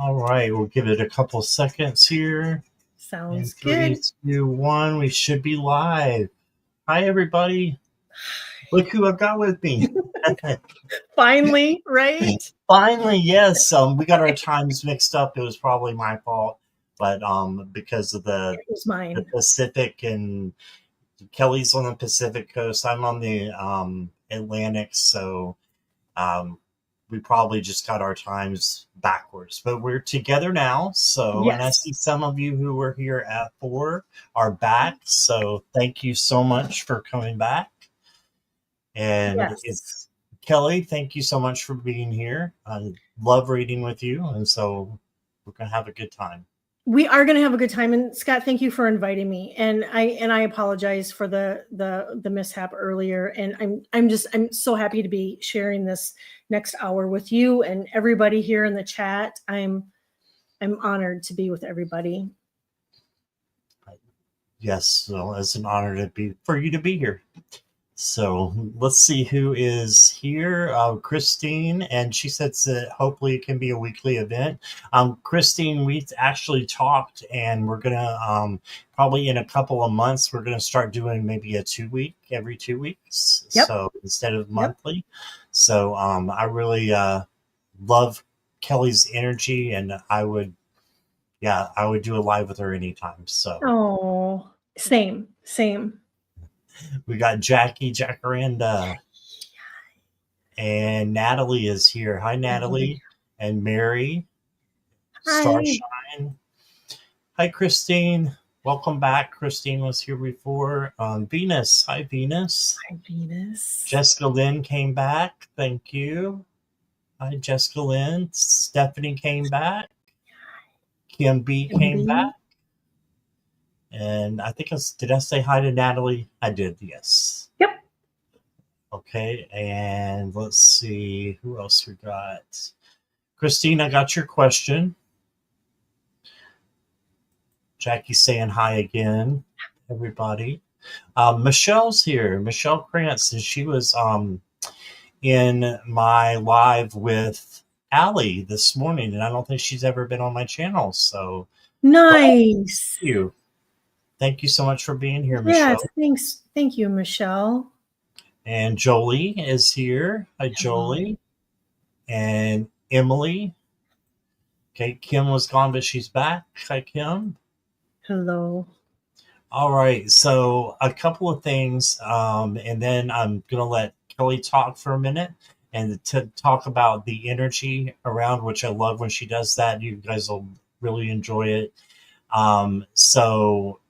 All right, we'll give it a couple seconds here. Sounds Three, good. 2, 1. We should be live. Hi, everybody. Look who I've got with me. Finally, right? Finally, yes. We got our times mixed up. It was probably my fault, but because of the It was mine. Pacific, and Kelly's on the Pacific coast, I'm on the Atlantic, so um, we probably just got our times backwards. But we're together now, so and I Yes. see some of you who were here at 4 are back. So thank you so much for coming back. And Yes. it's Kelly, thank you so much for being here. I love reading with you, and so we're gonna have a good time. We are going to have a good time. And Scott, thank you for inviting me. And I apologize for the mishap earlier. And I'm so happy to be sharing this next hour with you and everybody here in the chat. I'm honored to be with everybody. Yes, so it's an honor to be for you to be here. So let's see who is here. Christine, and she says that hopefully it can be a weekly event. Christine, we actually talked, and we're gonna probably in a couple of months we're gonna start doing maybe a 2 week every 2 weeks. Yep. So instead of monthly. So I really love Kelly's energy, and I would do a live with her anytime. So Oh, same. we got Jackie Jacaranda. And Natalie is here. Hi, Natalie. And Mary. Hi. Starshine. Hi, Christine. Welcome back. Christine was here before. Venus. Hi, Venus. Hi, Venus. Jessica Lynn came back. Thank you. Hi, Jessica Lynn. Stephanie came back. Kim B came back. And I think did I say hi to Natalie? I did, yes. Yep. Okay, and let's see who else we got. Christine, I got your question. Jackie's saying hi again, everybody. Michelle's here. Michelle Krantz, and she was in my live with Allie this morning, and I don't think she's ever been on my channel. So nice. Thank you so much for being here, Yeah, Michelle. thanks. Thank you, Michelle. And Jolie is here. Hi, Jolie. And Emily. Okay, Kim was gone, but she's back. Hi, Kim. Hello. All right, so a couple of things, and then I'm going to let Kelly talk for a minute and to talk about the energy around, which I love when she does that. You guys will really enjoy it. So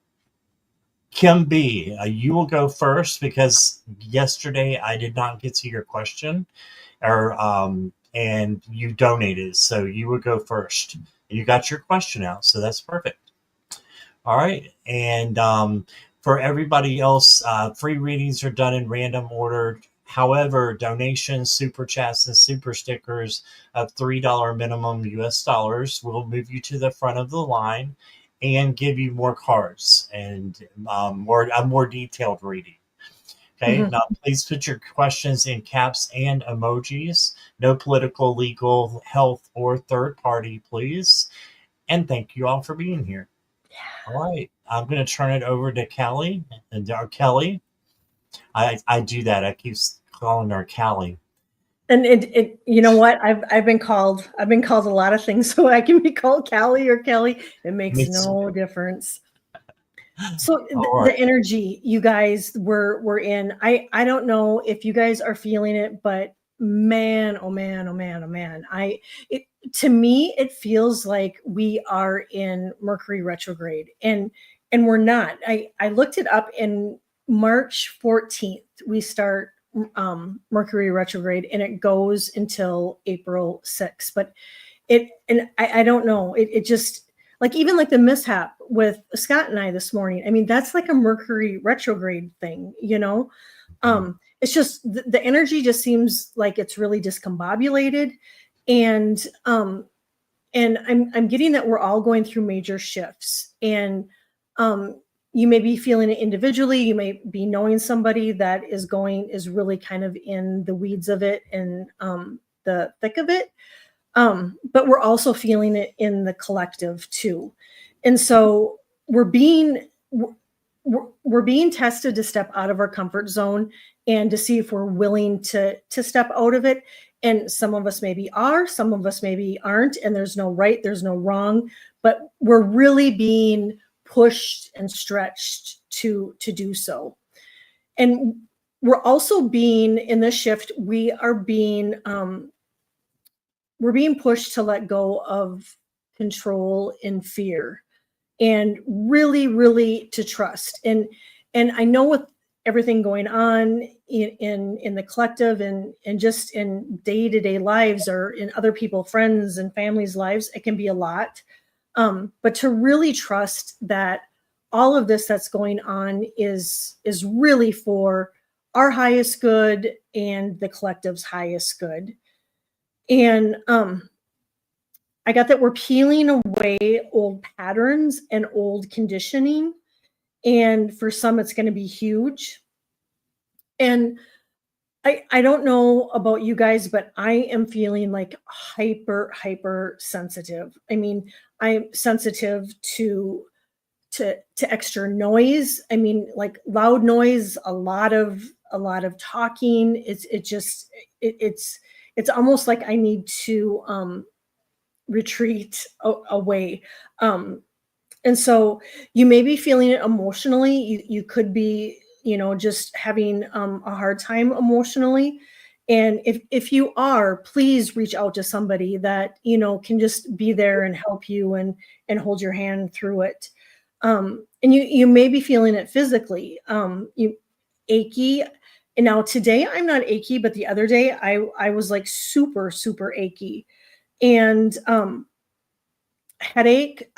Kim B, you will go first because yesterday I did not get to your question, and you donated, so you would go first. You got your question out, so that's perfect. All right, and for everybody else, free readings are done in random order. However, donations, super chats, and super stickers of $3 minimum US dollars will move you to the front of the line and give you more cards and a more detailed reading. Okay, now please put your questions in caps and emojis. No political, legal, health, or third party, please. And thank you all for being here. All right, I'm going to turn it over to Kelly. And Kelly, I do that. I keep calling her Kelly. And it you know what? I've been called a lot of things, so I can be called Callie or Kelly. It makes no difference. So the energy you guys were in, I don't know if you guys are feeling it, but man, oh man, oh man, oh man. To me, it feels like we are in Mercury retrograde, and we're not. I looked it up in March 14th. We start Mercury retrograde, and it goes until April 6th. But I don't know. It just like even like the mishap with Scott and I this morning. I mean, that's like a Mercury retrograde thing, you know. It's just the energy just seems like it's really discombobulated, and I'm getting that we're all going through major shifts, and you may be feeling it individually. You may be knowing somebody that is really kind of in the weeds of it and the thick of it. But we're also feeling it in the collective too. And so we're being we're being tested to step out of our comfort zone and to see if we're willing to step out of it. And some of us maybe are, some of us maybe aren't, and there's no right, there's no wrong, but we're really being pushed and stretched to do so. And we're also being in this shift, we're being pushed to let go of control and fear and really to trust. And I know with everything going on in the collective and just in day-to-day lives or in other people, friends and families lives, it can be a lot. But to really trust that all of this that's going on is really for our highest good and the collective's highest good. And I got that we're peeling away old patterns and old conditioning. And for some, it's going to be huge. And I don't know about you guys, but I am feeling like hyper sensitive. I mean, I'm sensitive to extra noise. I mean, like loud noise, a lot of talking. It's almost like I need to retreat away. And so you may be feeling it emotionally. You could be, just having a hard time emotionally. And if you are, please reach out to somebody that, can just be there and help you and hold your hand through it. And you may be feeling it physically. You achy. And now today I'm not achy, but the other day I was like super achy. And headache.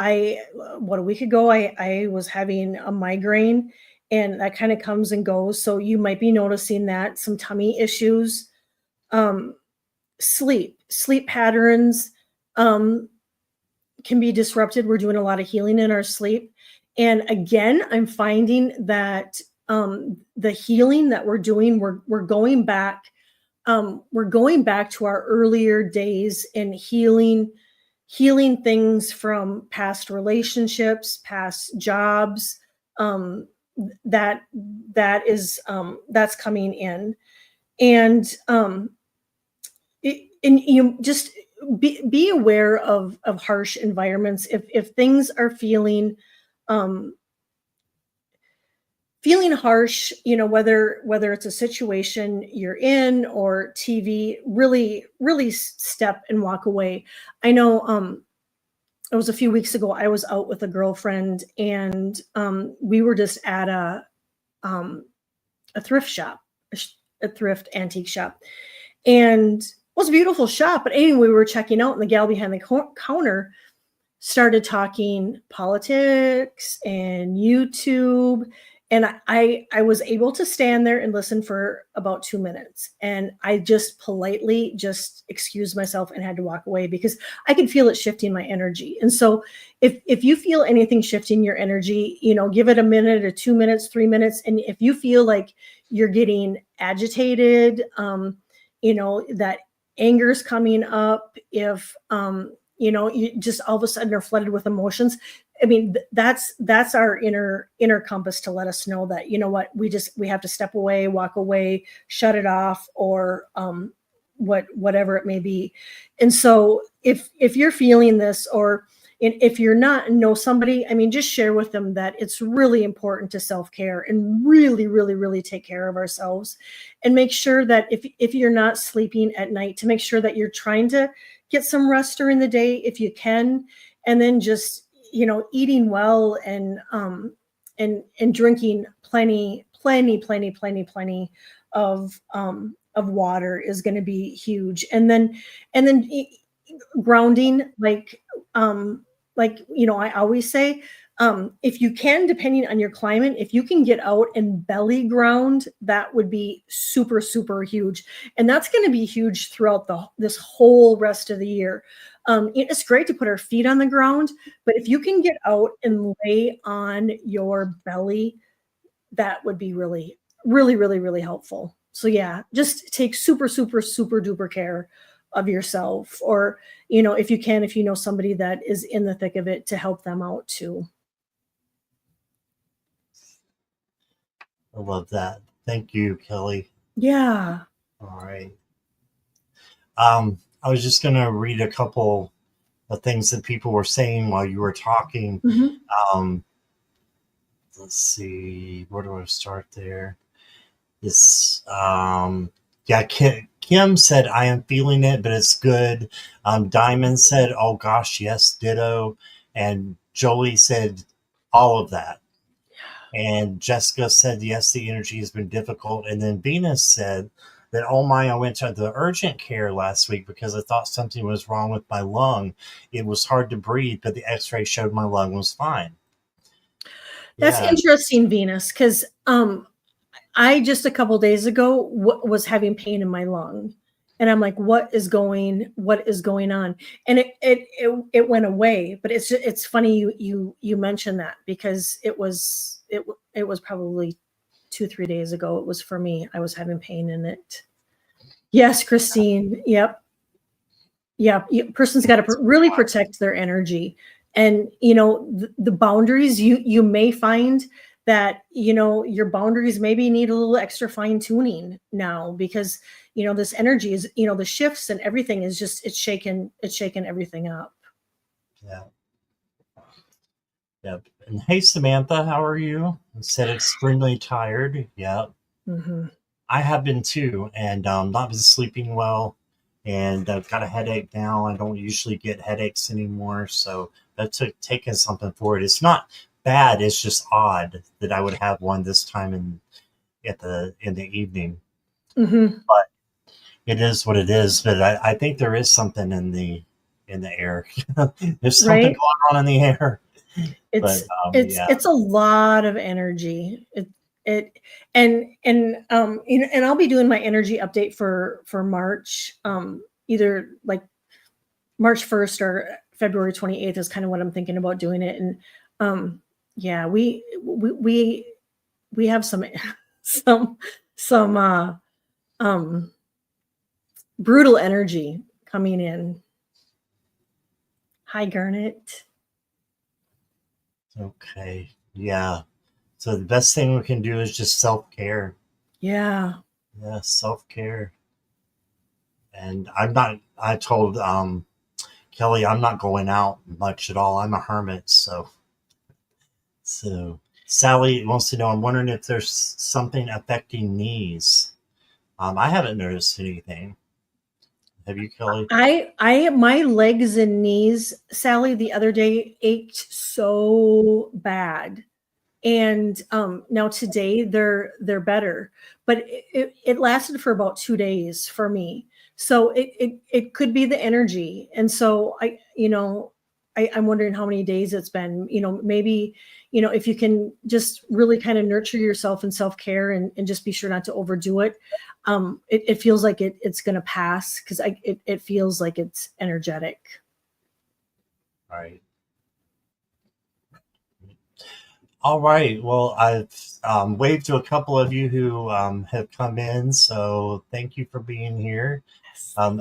What, a week ago, I was having a migraine, and that kind of comes and goes. So you might be noticing that some tummy issues, um, sleep patterns um, can be disrupted. We're doing a lot of healing in our sleep, and again, I'm finding that the healing that we're doing, we're going back. We're going back to our earlier days and healing things from past relationships, past jobs, um, that's coming in. And and you just be aware of harsh environments. If things are um, feeling harsh, whether it's a situation you're in or TV, really step and walk away. I know it was a few weeks ago. I was out with a girlfriend, and we were just at um, a thrift shop, a thrift antique shop, and it was a beautiful shop. But anyway, we were checking out, and the gal behind the counter started talking politics and YouTube. And I was able to stand there and listen for about 2 minutes. And I just politely just excused myself and had to walk away because I could feel it shifting my energy. And so if you feel anything shifting your energy, give it a minute or 2 minutes, 3 minutes. And if you feel like you're getting agitated, that anger's coming up, if you just all of a sudden are flooded with emotions. I mean, that's our inner compass to let us know that, what, we have to step away, walk away, shut it off, or whatever it may be. And so if you're feeling this, or if you're not, know somebody, I mean, just share with them that it's really important to self-care and really take care of ourselves, and make sure that if you're not sleeping at night, to make sure that you're trying to get some rest during the day if you can, and then just eating well, and drinking plenty of water is going to be huge. And then grounding, I always say, if you can, depending on your climate, if you can get out and belly ground, that would be super huge. And that's going to be huge throughout this whole rest of the year. It's great to put our feet on the ground, but if you can get out and lay on your belly, that would be really helpful. So yeah, just take super duper care of yourself, or, you know, if you can, if you know somebody that is in the thick of it, to help them out too. I love that. Thank you, Kelly. Yeah. All right. I was just going to read a couple of things that people were saying while you were talking. Mhm. Um, let's see, where do I start there? This, yeah, Kim said, I am feeling it, but it's good. Diamond said, oh gosh, yes, ditto. And Jolie said, all of that. And Jessica said, yes, the energy has been difficult. And then Venus said that, oh my, I went to the urgent care last week because I thought something was wrong with my lung. It was hard to breathe, but the x-ray showed my lung was fine. That's Yeah, interesting, Venus, because I just a couple days ago was having pain in my lung, and I'm like, what is going on? And it went away. But it's funny you mentioned that, because it was probably 2-3 days ago. It was for me. I was having pain in it. Yes, Christine. Yep. Yeah, person's got to really protect their energy. And you know, the boundaries, you may find that, you know, your boundaries maybe need a little extra fine tuning now, because you know, this energy is, you know, the shifts and everything is just, it's shaking everything up. yeah, yeah. And hey, Samantha, how are you? I said extremely tired. Yeah, Hmm. I have been too, and not been sleeping well, and I've got a headache now. I don't usually get headaches anymore, so that's taking something for it. It's not bad. It's just odd that I would have one this time in the evening. Hmm. But it is what it is. But I think there is something in the air. There's something Right. going on in the air. it's But yeah, it's a lot of energy. It and you know, and I'll be doing my energy update for March, either like March 1st or February 28th is kind of what I'm thinking about doing it. And um yeah, we have some some some um brutal energy coming in. Hi, Garnet. okay, yeah. So the best thing we can do is just self care. Yeah. Yeah, self care. And I'm not. I told Kelly I'm not going out much at all. I'm a hermit. So Sally wants to know. I'm wondering if there's something affecting knees. I haven't noticed anything. Have you, Kelly? My legs and knees, Sally, the other day ached so bad. And now today they're better, but it lasted for about 2 days for me. So it could be the energy. And so I, you know, I'm wondering how many days it's been. You know, maybe, you know, if you can just really kind of nurture yourself and self-care, and just be sure not to overdo it. It feels like it's going to pass, because it feels like it's energetic. All right. All right. Well, I've waved to a couple of you who have come in. So thank you for being here.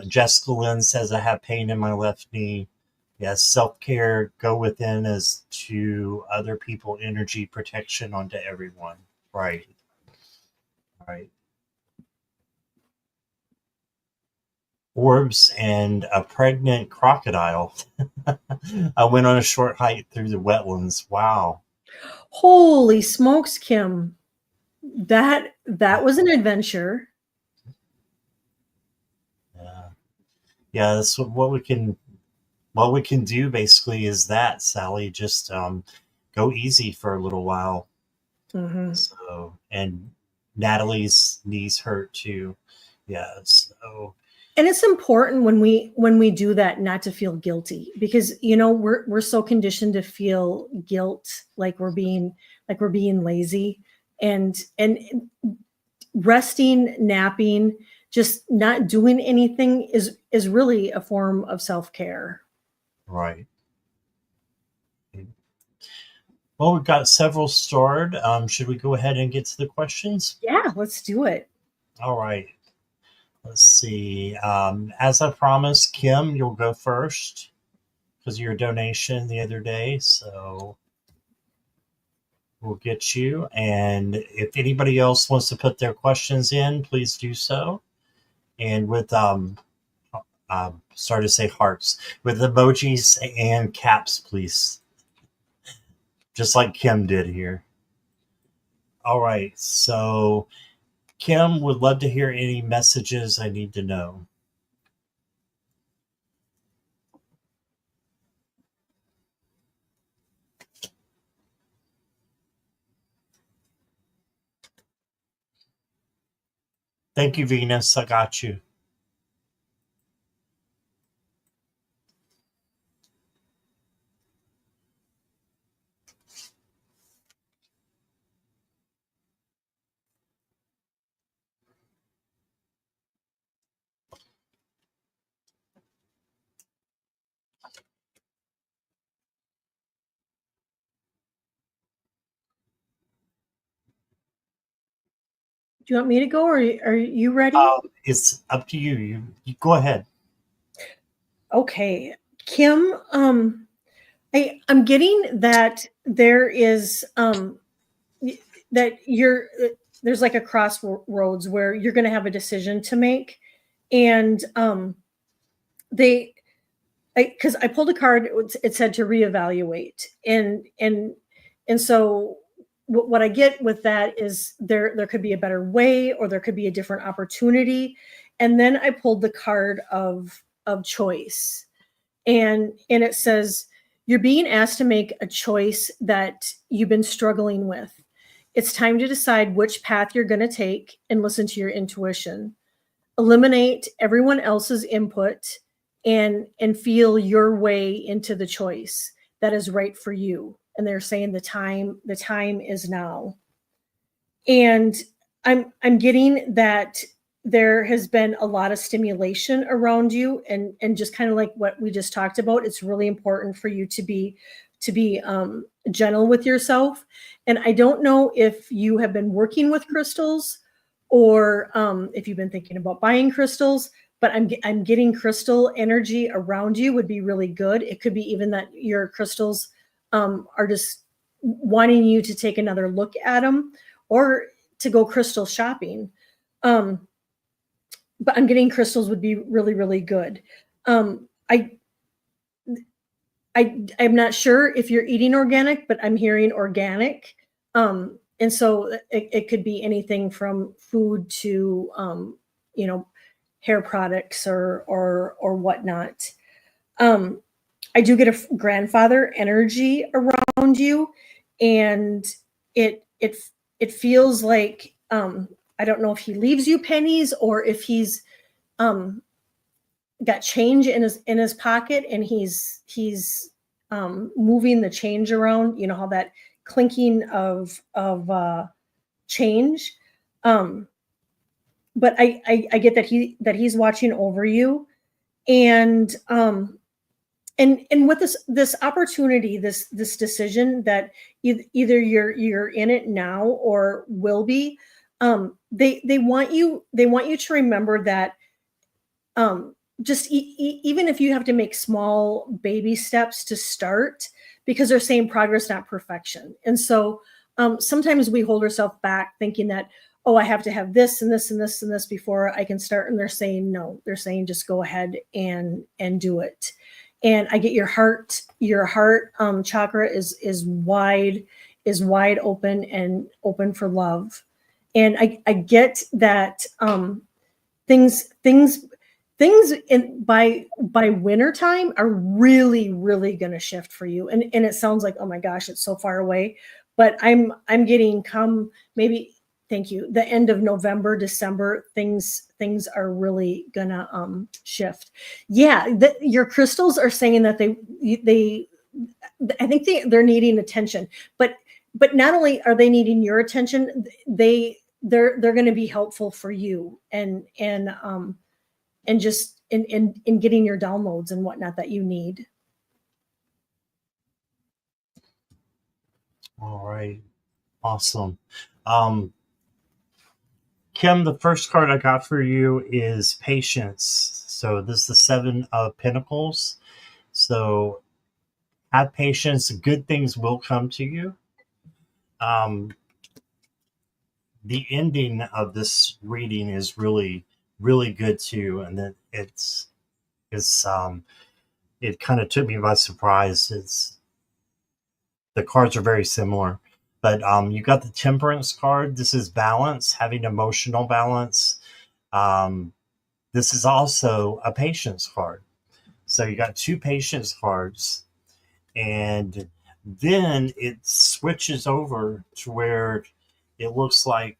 Jessica Lynn says, I have pain in my left knee. Yes, self care, go within as to other people, energy protection onto everyone. Right. Right. Orbs and a pregnant crocodile. I went on a short hike through the wetlands. Wow. Holy smokes, Kim. That was an adventure. Yeah. Yeah, that's what we can do basically is that, Sally, just go easy for a little while. Hmm. So, and Natalie's knees hurt too. Yeah. So, And it's important when we do that, not to feel guilty, because you know, we're so conditioned to feel guilt, like we're being lazy. And resting, napping, just not doing anything is really a form of self-care. right. Well, we've got several stored. Should we go ahead and get to the questions? Yeah, let's do it. All right. Let's see. As I promised, Kim, you'll go first because of your donation the other day. So we'll get you. And if anybody else wants to put their questions in, please do so. And with sorry to say hearts with emojis and caps, please, just like Kim did here. All right. So Kim would love to hear any messages I need to know. Thank you, Venus. I got you. Do you want me to go, or are you ready? It's up to you. You go ahead. Okay, Kim. I'm getting that there is that you're there's like a crossroads where you're going to have a decision to make, and they because I pulled a card, it said to reevaluate, and so what I get with that is there could be a better way, or there could be a different opportunity, and then I pulled the card of choice, and it says you're being asked to make a choice that you've been struggling with. It's time to decide which path you're going to take and listen to your intuition. Eliminate everyone else's input and feel your way into the choice that is right for you. And they're saying the time is now. And I'm getting that there has been a lot of stimulation around you, and just kind of like what we just talked about, it's really important for you to be gentle with yourself. And I don't know if you have been working with crystals, or if you've been thinking about buying crystals, but I'm getting crystal energy around you would be really good. It could be even that your crystals are just wanting you to take another look at them, or to go crystal shopping. Um, but I'm getting crystals would be really, really good. Um, I, I'm not sure if you're eating organic, but I'm hearing organic. And so it could be anything from food to, you know, hair products or whatnot. Um, I do get a grandfather energy around you, and it it feels like I don't know if he leaves you pennies, or if he's um, got change in his pocket, and he's moving the change around. You know how that clinking of change. Um, but I get that he's watching over you, and and with this opportunity, this decision that either you're in it now or will be. They want you to remember that um just even if you have to make small baby steps to start, because they're saying progress, not perfection. And so sometimes we hold ourselves back thinking that, oh, I have to have this and this and this and this before I can start. And they're saying no, they're saying just go ahead and do it. And I get your heart chakra is wide open and open for love. And I get that things things in by winter time are really going to shift for you. And it sounds like, oh my gosh, it's so far away, but I'm getting come maybe, thank you, the end of November, December, things are really gonna shift. Yeah, your crystals are saying that they I think they're needing attention, but not only are they needing your attention, they're going to be helpful for you, and just in getting your downloads and whatnot that you need. All right. Awesome. Um, Kim, the first card I got for you is patience. So this is the Seven of Pentacles. So have patience. Good things will come to you. Um, the ending of this reading is really, really good too, and then it's it kind of took me by surprise. It's the cards are very similar, but you got the Temperance card. This is balance, having emotional balance. Um, this is also a patience card. So you got two patience cards, and then it switches over to where it looks like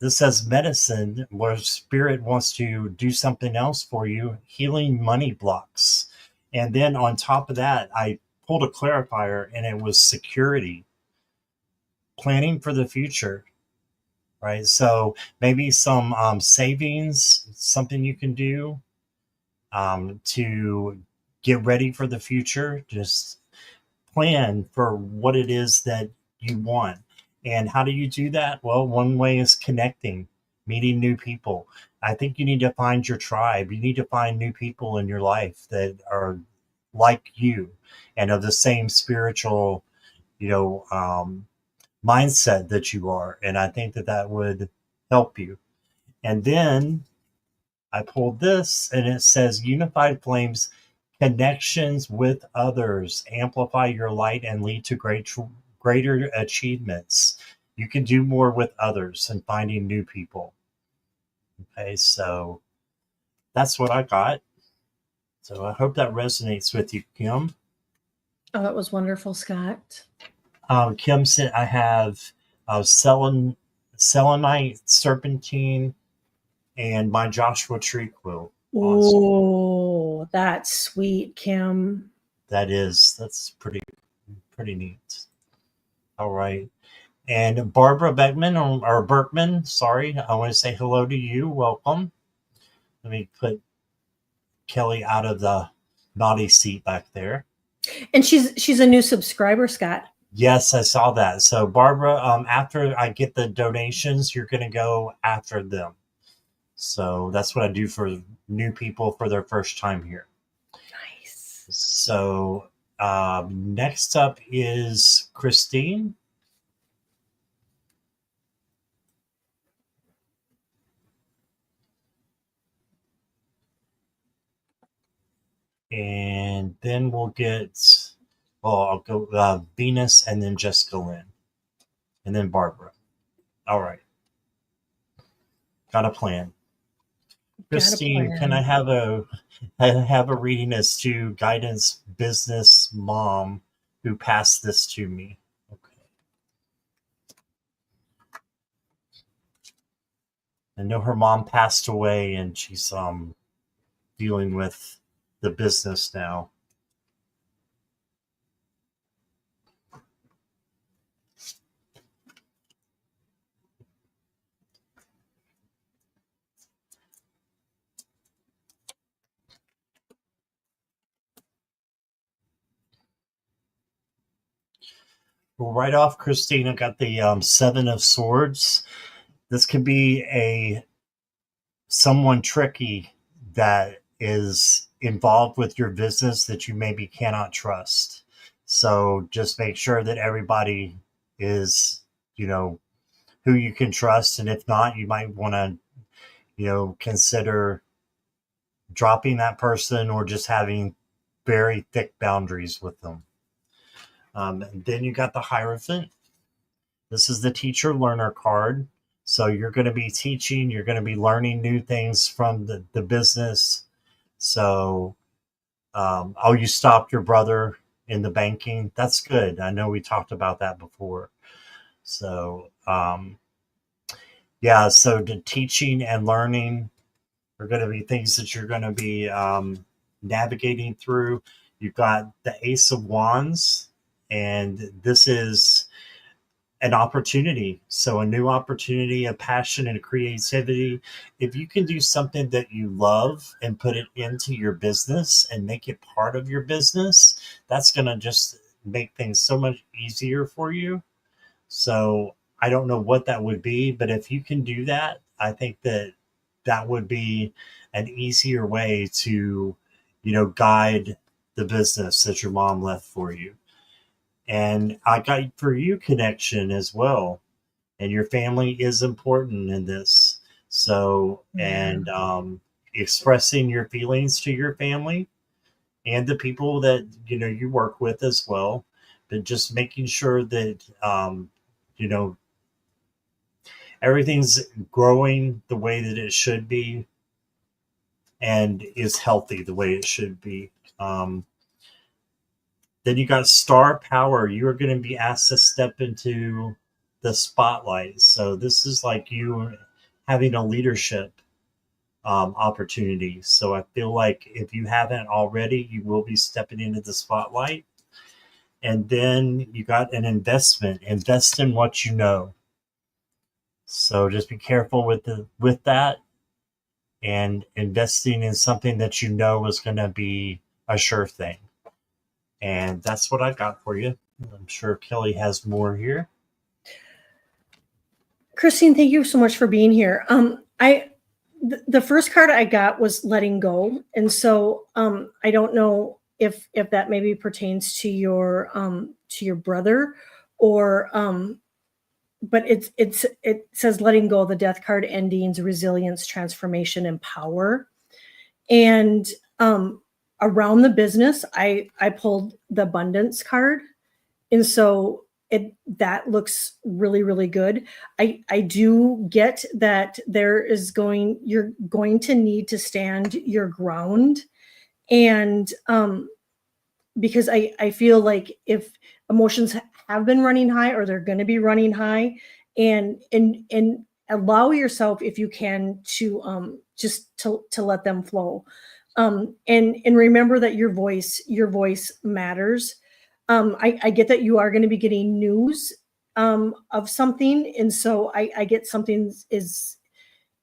this says medicine, where spirit wants to do something else for you, healing money blocks. And then on top of that, I pulled a clarifier and it was security, planning for the future, right? So maybe some savings, something you can do to get ready for the future. Just plan for what it is that you want. And how do you do that? Well, one way is connecting, meeting new people. I think you need to find your tribe. You need to find new people in your life that are like you and of the same spiritual, you know, mindset that you are. And I think that that would help you. And then I pulled this and it says unified flames, connections with others, amplify your light and lead to greater achievements. You can do more with others and finding new people. Okay, so that's what I got. So I hope that resonates with you, Kim. Oh, that was wonderful, Scott. Kim said I have selenite, serpentine, and my Joshua tree quilt. Awesome. Oh, that's sweet, Kim. That's pretty neat. All right. And Barbara Beckman or Berkman, sorry, I want to say hello to you. Welcome. Let me put Kelly out of the naughty seat back there. And she's a new subscriber, Scott. Yes, I saw that. So Barbara, after I get the donations, you're going to go after them. So that's what I do for new people for their first time here. Nice. So next up is Christine. And then we'll get, well, I'll go Venus and then Jessica Lynn and then Barbara. All right. Got a plan. Christine, can I have a reading as to guidance business mom who passed this to me? Okay. I know her mom passed away and she's dealing with the business now. Well, right off, Christine, I got the Seven of Swords. This could be someone tricky that is involved with your business that you maybe cannot trust. So just make sure that everybody is, you know, who you can trust. And if not, you might want to, consider dropping that person or just having very thick boundaries with them. Then you got the Hierophant. This is the teacher learner card. So you're going to be teaching, you're going to be learning new things from the business. So, you stopped your brother in the banking. That's good. I know we talked about that before. So, yeah, so the teaching and learning are going to be things that you're going to be navigating through. You've got the Ace of Wands, and this is an opportunity. So a new opportunity, a passion and creativity. If you can do something that you love and put it into your business and make it part of your business, that's going to just make things so much easier for you. So I don't know what that would be, but if you can do that, I think that that would be an easier way to, guide the business that your mom left for you. And I got for you connection as well. And your family is important in this. So, Yeah. and expressing your feelings to your family and the people that you work with as well, but just making sure that you know everything's growing the way that it should be and is healthy the way it should be. Um, then you got star power. You are going to be asked to step into the spotlight. So this is like you having a leadership opportunity. So I feel like if you haven't already, you will be stepping into the spotlight. And then you got an investment. Invest in what you know. So just be careful with that, and investing in something that you know is going to be a sure thing. And that's what I got for you. I'm sure Kelly has more here. Christine, thank you so much for being here. The first card I got was letting go, and so I don't know if that maybe pertains to your brother, or but it says letting go. The death card, endings, resilience, transformation, and power. And around the business, I pulled the abundance card, and so that looks really, really good. I do get that you're going to need to stand your ground, and because I feel like if emotions have been running high, or they're going to be running high, and allow yourself, if you can, to just to let them flow, and remember that your voice matters. I get that you are going to be getting news of something, and so I get something is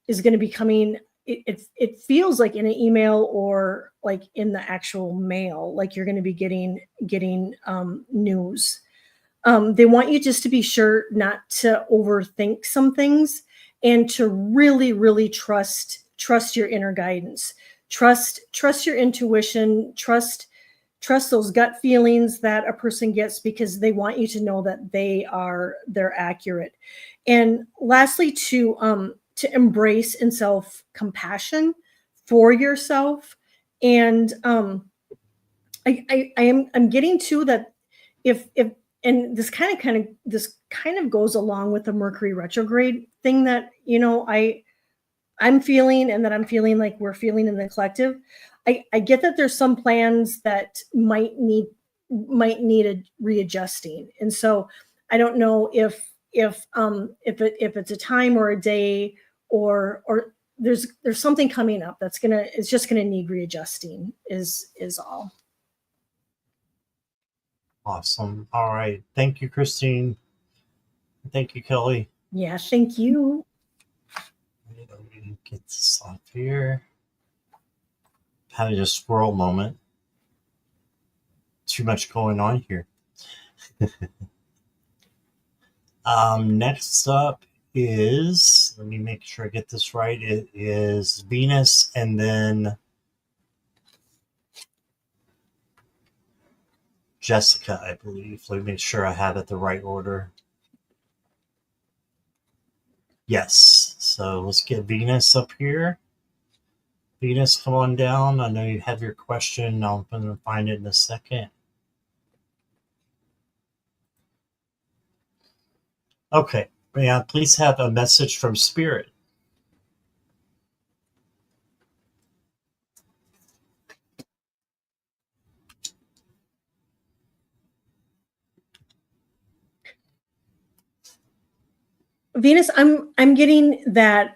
going to be coming. It feels like in an email, or like in the actual mail, like you're going to be getting news. They want you just to be sure not to overthink some things, and to really, really trust your inner guidance. Trust your intuition. Trust those gut feelings that a person gets, because they want you to know that they're accurate. And lastly, to embrace and self compassion for yourself. And I'm getting to that, if and this kind of goes along with the Mercury retrograde thing that I'm feeling, and that I'm feeling like we're feeling in the collective. I get that there's some plans that might need a readjusting, and so I don't know if it's a time or a day, or there's something coming up it's just gonna need readjusting, is all. Awesome. All right. Thank you, Christine. Thank you, Kelly. Yeah, thank you. Let me get this off here. Having a squirrel moment. Too much going on here. Next up is, let me make sure I get this right. It is Venus, and then Jessica, I believe. Let me make sure I have it the right order. Yes. So let's get Venus up here. Venus, come on down. I know you have your question. I'm going to find it in a second. Okay. May I please have a message from Spirit? Venus, I'm getting that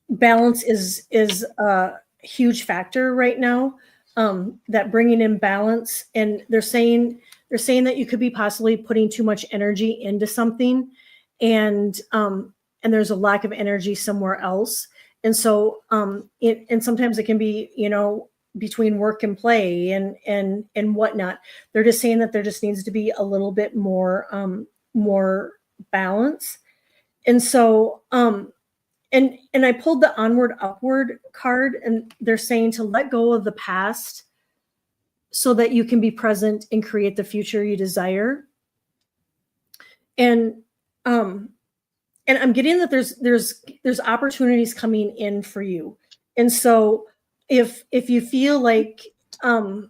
balance is a huge factor right now. That bringing in balance, and they're saying that you could be possibly putting too much energy into something, and there's a lack of energy somewhere else. And so and sometimes it can be, between work and play, and whatnot. They're just saying that there just needs to be a little bit more more balance. And so and I pulled the onward upward card, and they're saying to let go of the past so that you can be present and create the future you desire. And um and I'm getting that there's opportunities coming in for you. And so if you feel like um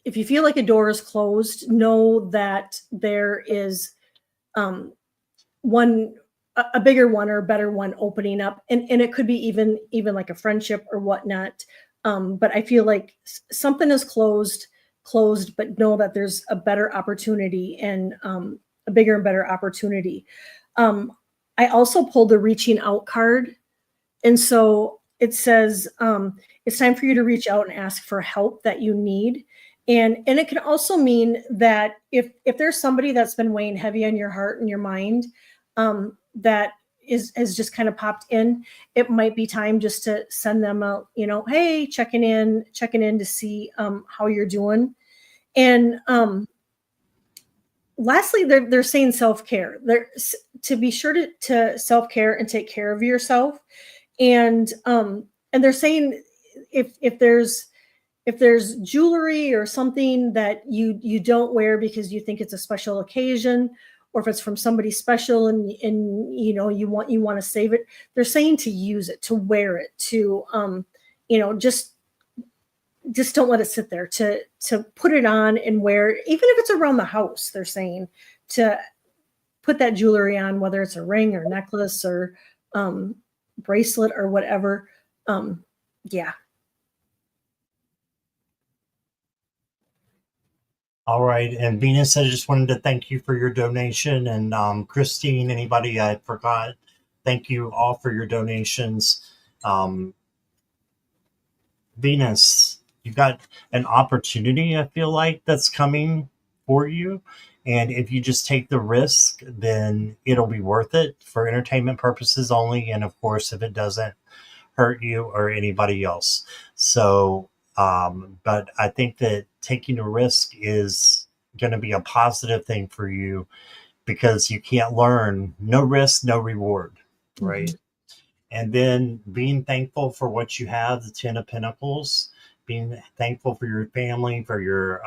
if you feel like a door is closed, know that there is um one a bigger one or a better one opening up, and it could be even like a friendship or whatnot. But I feel like something is closed, but know that there's a better opportunity, and a bigger and better opportunity. um, I also pulled the reaching out card, and so it says it's time for you to reach out and ask for help that you need. And it can also mean that if there's somebody that's been weighing heavy on your heart and your mind, that is has just kind of popped in, it might be time just to send them a, hey, checking in to see how you're doing. And lastly, they're saying self-care. They're to be sure to self-care and take care of yourself. And they're saying if there's jewelry or something that you don't wear because you think it's a special occasion, or if it's from somebody special, and you want to save it, they're saying to use it, to wear it, to just don't let it sit there, to put it on and wear it, even if it's around the house. They're saying to put that jewelry on, whether it's a ring or necklace or bracelet or whatever. Yeah. All right. And Venus, I just wanted to thank you for your donation. And Christine, anybody I forgot, thank you all for your donations. Um, Venus, you got an opportunity, I feel like, that's coming for you. And if you just take the risk, then it'll be worth it for entertainment purposes only. And of course, if it doesn't hurt you or anybody else. So, but I think that taking a risk is going to be a positive thing for you, because you can't learn no risk, no reward, right? Mhm. And then being thankful for what you have, the Ten of Pentacles, being thankful for your family, for your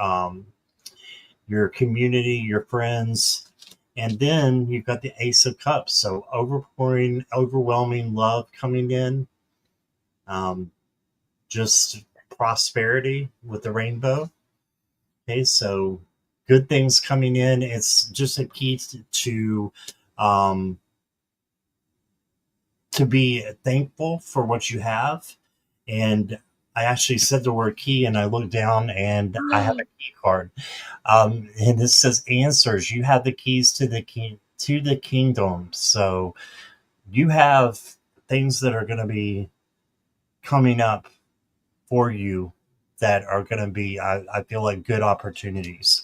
community, your friends. And then you've got the Ace of Cups. So overpouring, overwhelming love coming in. Um, just prosperity with the rainbow. Okay, so good things coming in. It's just a key um, to be thankful for what you have. And I actually said the word key, and I looked down and I have a key card. And this says answers. You have the keys to the kingdom. So you have things that are going to be coming up for you that are going to be, I feel like, good opportunities.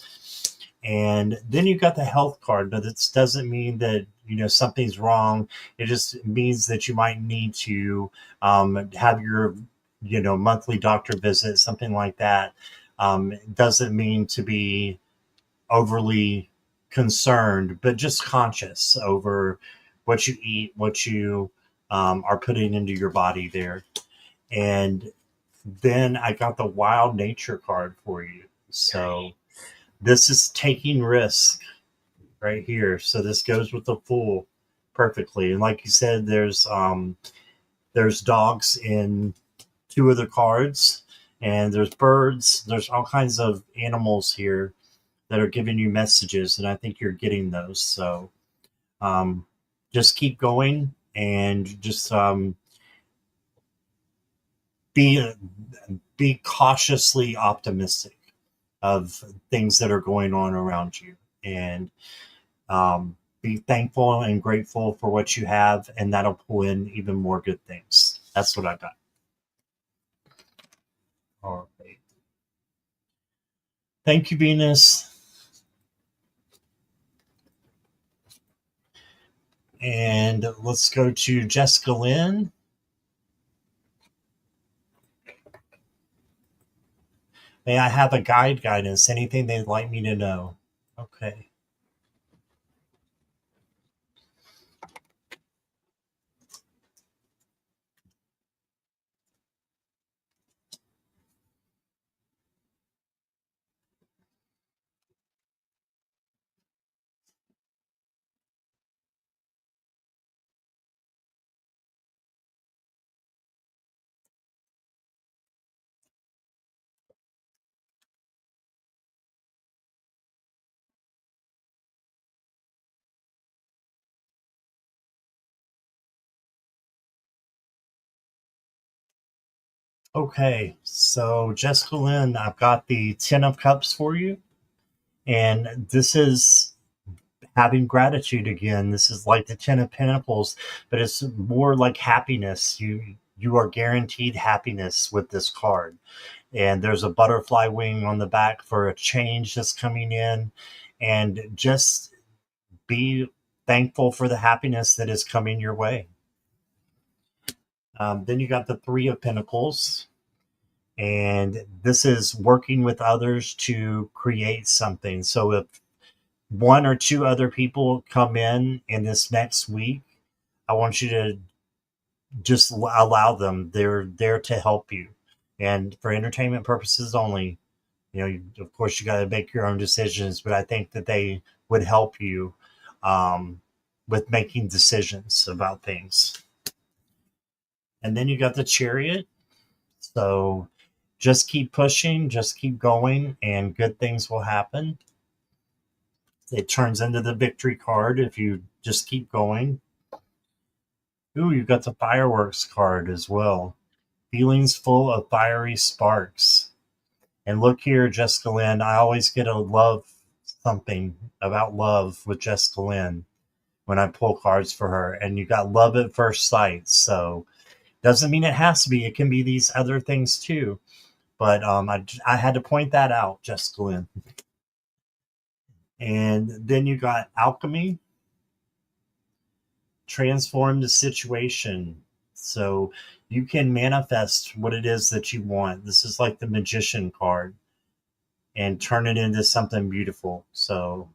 And then you've got the health card. Now, this doesn't mean that something's wrong. It just means that you might need to have your monthly doctor visit, something like that. It doesn't mean to be overly concerned, but just conscious over what you eat, what you are putting into your body there. And then I got the wild nature card for you. So this is taking risk right here. So this goes with the Fool perfectly. And like you said, there's dogs in two of the cards, and there's birds. There's all kinds of animals here that are giving you messages, and I think you're getting those. So um, just keep going, and just be be cautiously optimistic of things that are going on around you, and be thankful and grateful for what you have, and that'll pull in even more good things. That's what I got. All right. Thank you, Venus. And let's go to Jessica Lynn. May I have a guidance? Anything they'd like me to know? Okay. Okay, so Jessica Lynn, I've got the Ten of Cups for you, and this is having gratitude again. This is like the Ten of Pentacles, but it's more like happiness. You are guaranteed happiness with this card, and there's a butterfly wing on the back for a change that's coming in, and just be thankful for the happiness that is coming your way. Then you got the Three of Pentacles, and this is working with others to create something. So if one or two other people come in this next week, I want you to just allow them. They're there to help you, and for entertainment purposes only. Of course, you got to make your own decisions, but I think that they would help you um, with making decisions about things. And then you got the Chariot. So just keep pushing, just keep going, and good things will happen. It turns into the Victory card if you just keep going. Ooh, you got the Fireworks card as well. Feelings full of fiery sparks. And look here, Jessica Lynn, I always get a love something about love with Jessica Lynn when I pull cards for her. And you got love at first sight. So doesn't mean it has to be. It can be these other things too. But I had to point that out, Jessica Lynn. And then you got Alchemy, transform the situation. So you can manifest what it is that you want. This is like the Magician card, and turn it into something beautiful. So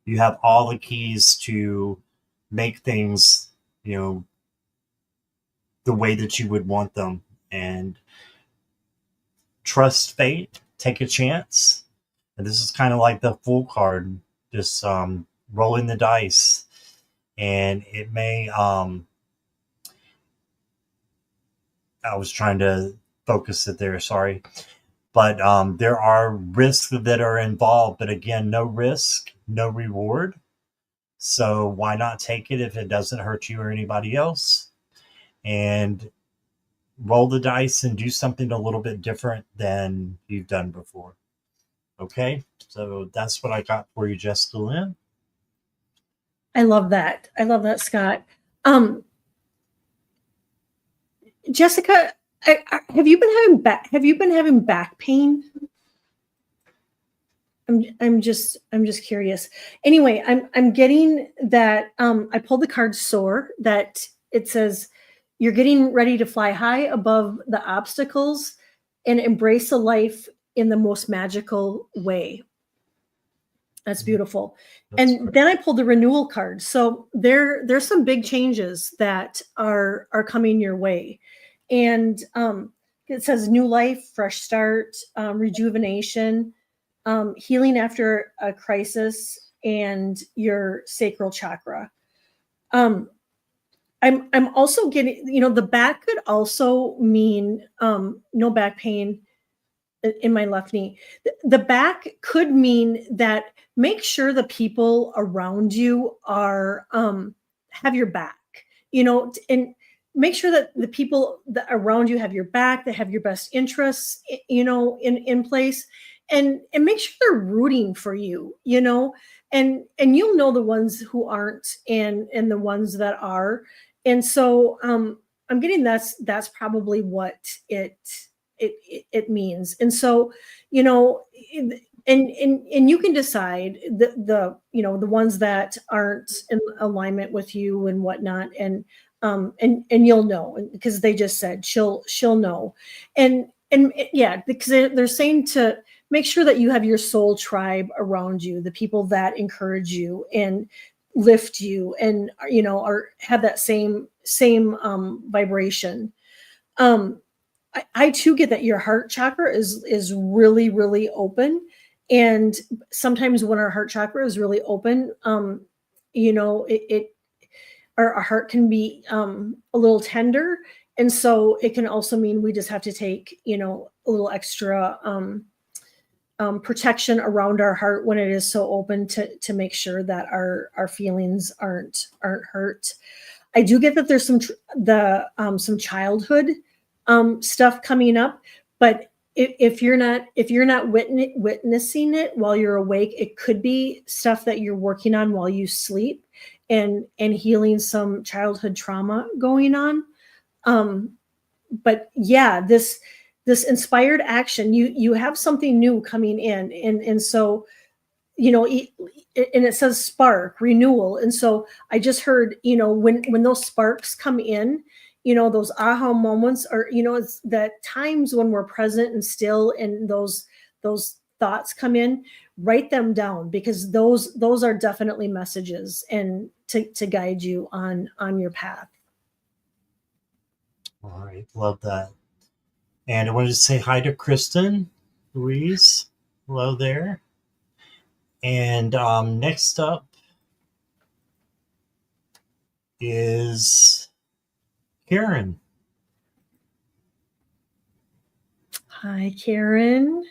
you have all the keys to make things, the way that you would want them. And trust fate, take a chance. And this is kind of like the Fool card, just rolling the dice. And it may, I was trying to focus it there, sorry. But there are risks that are involved. But again, no risk, no reward. So why not take it if it doesn't hurt you or anybody else? And roll the dice and do something a little bit different than you've done before. Okay, so that's what I got for you, Jessica Lynn. I love that. I love that, Scott. Jessica, have you been having back pain? I'm just curious. Anyway, I'm getting that I pulled the card Soar, that it says you're getting ready to fly high above the obstacles and embrace a life in the most magical way. That's beautiful. And then I pulled the renewal card. So there's some big changes that are coming your way. And it says new life, fresh start, rejuvenation, healing after a crisis, and your sacral chakra. I'm also getting, the back could also mean no back pain in my left knee. The back could mean that make sure the people around you are have your back, and make sure that the people that around you have your back, that have your best interests, in place, and make sure they're rooting for you, and you'll know the ones who aren't, and the ones that are. And so I'm getting that's probably what it means. And so, and you can decide the ones that aren't in alignment with you and whatnot. And you'll know, because they just said she'll know. And yeah, because they're saying to make sure that you have your soul tribe around you, the people that encourage you and lift you, and are have that same vibration. I too get that your heart chakra is really, really open. And sometimes when our heart chakra is really open, our heart can be a little tender. And so it can also mean we just have to take, a little extra protection around our heart when it is so open, to make sure that our feelings aren't hurt. I do get that there's some childhood stuff coming up, but if you're not witnessing it while you're awake, it could be stuff that you're working on while you sleep, and healing some childhood trauma going on. But yeah, this inspired action, you have something new coming in, and so, and it says spark renewal, and so I just heard, when those sparks come in, those aha moments, or it's that times when we're present and still, and those thoughts come in, write them down, because those are definitely messages, and to guide you on your path. All right, love that. And I wanted to say hi to Kristen, Louise. Hello there. And next up is Karen. Hi, Karen.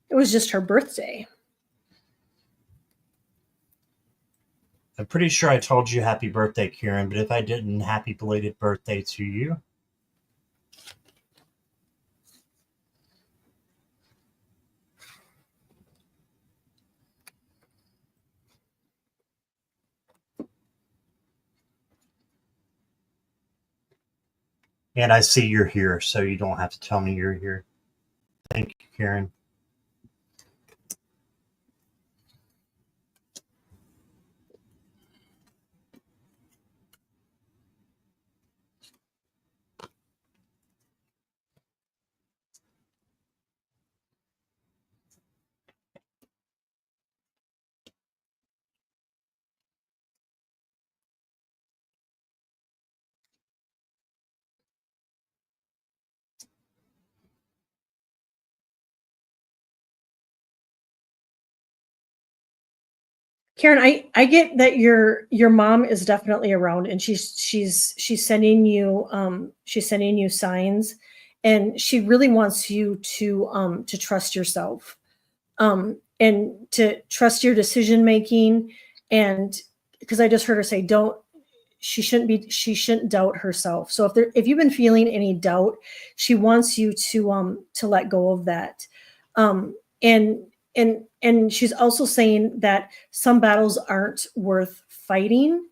It was just her birthday. I'm pretty sure I told you happy birthday, Karen, but if I didn't, happy belated birthday to you. And I see you're here, so you don't have to tell me you're here. Thank you, Karen. Karen, I get that your mom is definitely around, and she's sending you signs, and she really wants you to trust yourself, and to trust your decision making, and because I just heard her say, don't she shouldn't doubt herself. So if you've been feeling any doubt, she wants you to let go of that. And she's also saying that some battles aren't worth fighting,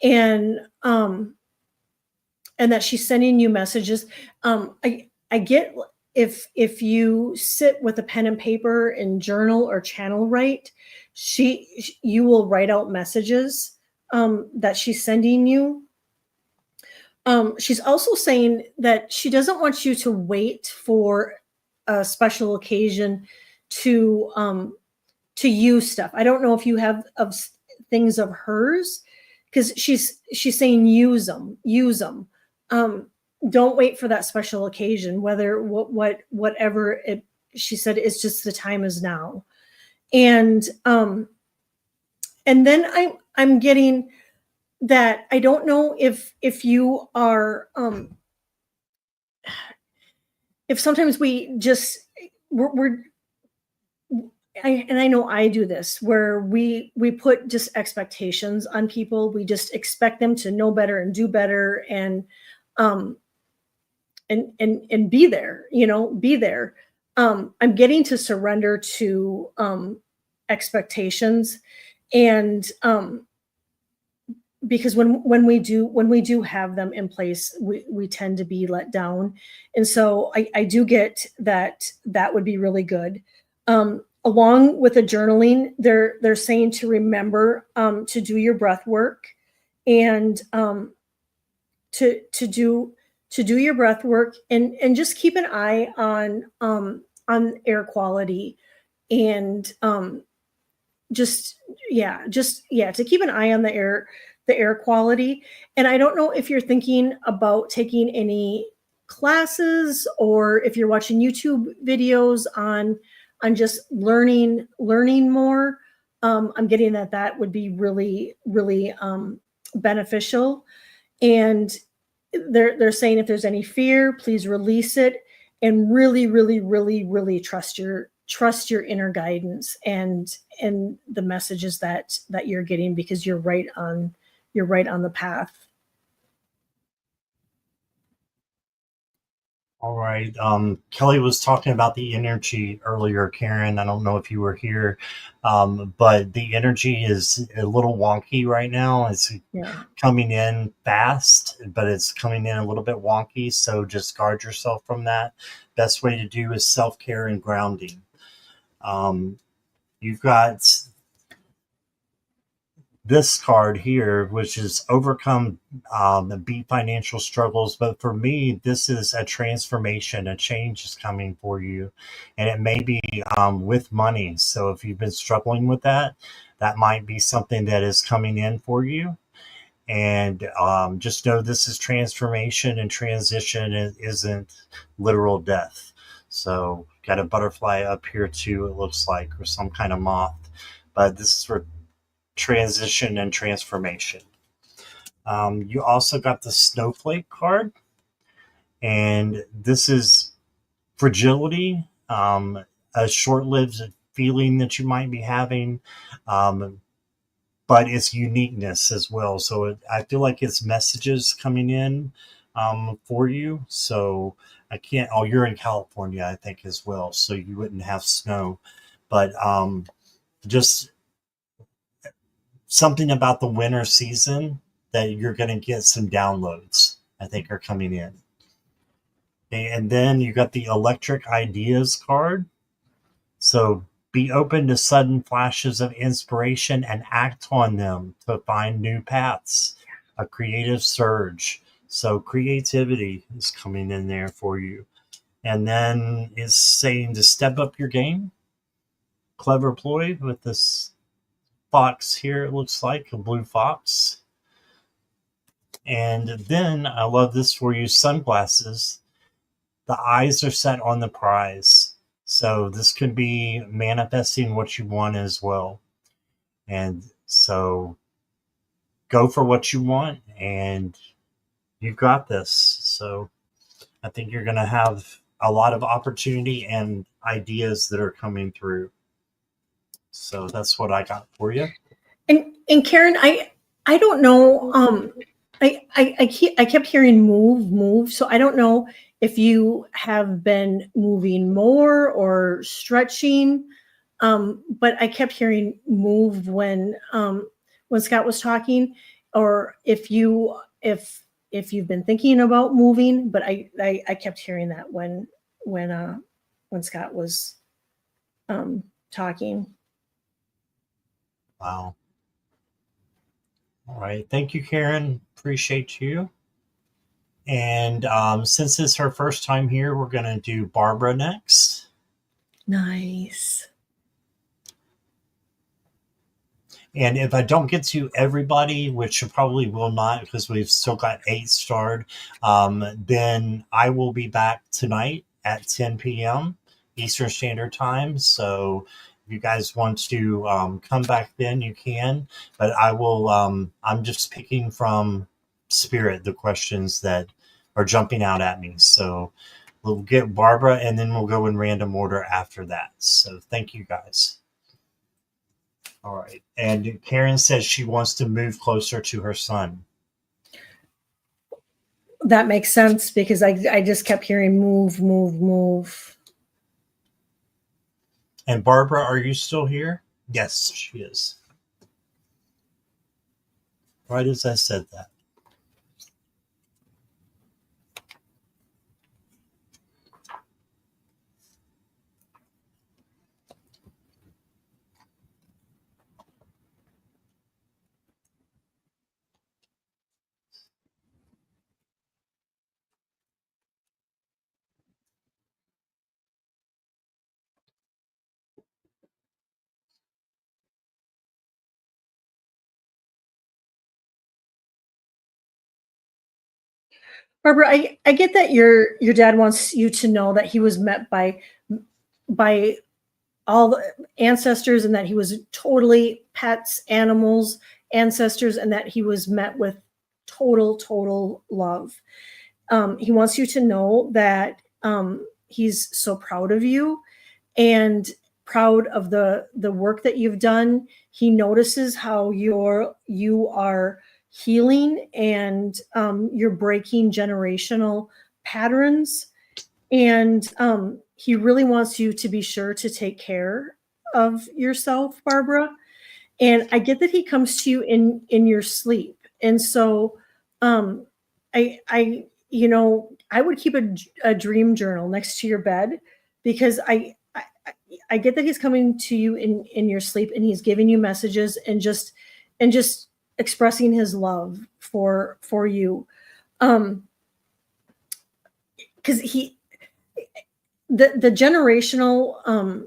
and that she's sending you messages. I get, if you sit with a pen and paper and journal or channel write, you will write out messages that she's sending you. She's also saying that she doesn't want you to wait for a special occasion to use stuff. I don't know if you have things of hers, because she's saying use them. Don't wait for that special occasion, whatever it. She said it's just the time is now, and then I'm getting that I don't know if you are if sometimes we're and I know I do this, where we put just expectations on people. We just expect them to know better and do better, and be there, be there. I'm getting to surrender to expectations, and because when we do have them in place, we tend to be let down, and so I do get that would be really good. Along with the journaling, they're saying to remember to do your breath work, and to do your breath work, and just keep an eye on air quality, and to keep an eye on the air quality. And I don't know if you're thinking about taking any classes, or if you're watching YouTube videos on just learning more. I'm getting that would be really, really beneficial. And they're saying if there's any fear, please release it, and really, really, really, really trust your inner guidance, and the messages that you're getting, because you're right on right on the path. All right. Kelly was talking about the energy earlier, Karen. I don't know if you were here, but the energy is a little wonky right now. It's coming in fast, but it's coming in a little bit wonky. So just guard yourself from that. Best way to do is self-care and grounding. You've got this card here, which is overcome beat financial struggles. But for me, this is a transformation, a change is coming for you. And it may be with money. So if you've been struggling with that, that might be something that is coming in for you. And just know this is transformation, and transition isn't literal death. So got a butterfly up here too, it looks like, or some kind of moth. But this is for transition and transformation. You also got the snowflake card, and this is fragility, a short-lived feeling that you might be having, but it's uniqueness as well. So I feel like it's messages coming in for you. So I can't. Oh, you're in California, I think, as well. So you wouldn't have snow, but just something about the winter season that you're going to get some downloads, I think, are coming in. And then you got the electric ideas card. So be open to sudden flashes of inspiration and act on them to find new paths, a creative surge. So creativity is coming in there for you. And then it's saying to step up your game. Clever ploy with this fox here, it looks like a blue fox. And then I love this for you, sunglasses. The eyes are set on the prize. So this could be manifesting what you want as well. And so go for what you want, and you've got this. So I think you're going to have a lot of opportunity and ideas that are coming through. So that's what I got for you. And Karen, I don't know. I kept hearing move. So I don't know if you have been moving more or stretching. But I kept hearing move when Scott was talking, or if you've been thinking about moving. But I kept hearing that when Scott was talking. Wow. All right. Thank you, Karen. Appreciate you. And since it's her first time here, we're going to do Barbara next. Nice. And if I don't get to everybody, which I probably will not because we've still got 8 starred, then I will be back tonight at 10 p.m. Eastern Standard Time. So if you guys want to come back then, you can. But I will, I'm just picking from Spirit the questions that are jumping out at me. So we'll get Barbara, and then we'll go in random order after that. So thank you, guys. All right. And Karen says she wants to move closer to her son. That makes sense because I just kept hearing move. And Barbara, are you still here? Yes, she is. Right as I said that. Barbara, I get that your dad wants you to know that he was met by all the ancestors, and that he was totally pets, animals, ancestors, and that he was met with total love. He wants you to know that he's so proud of you and proud of the work that you've done. He notices how you are healing, and you're breaking generational patterns. And he really wants you to be sure to take care of yourself, Barbara. And I get that he comes to you in your sleep. And so um I would keep a dream journal next to your bed, because I get that he's coming to you in your sleep, and he's giving you messages, and just expressing his love for you. Because the generational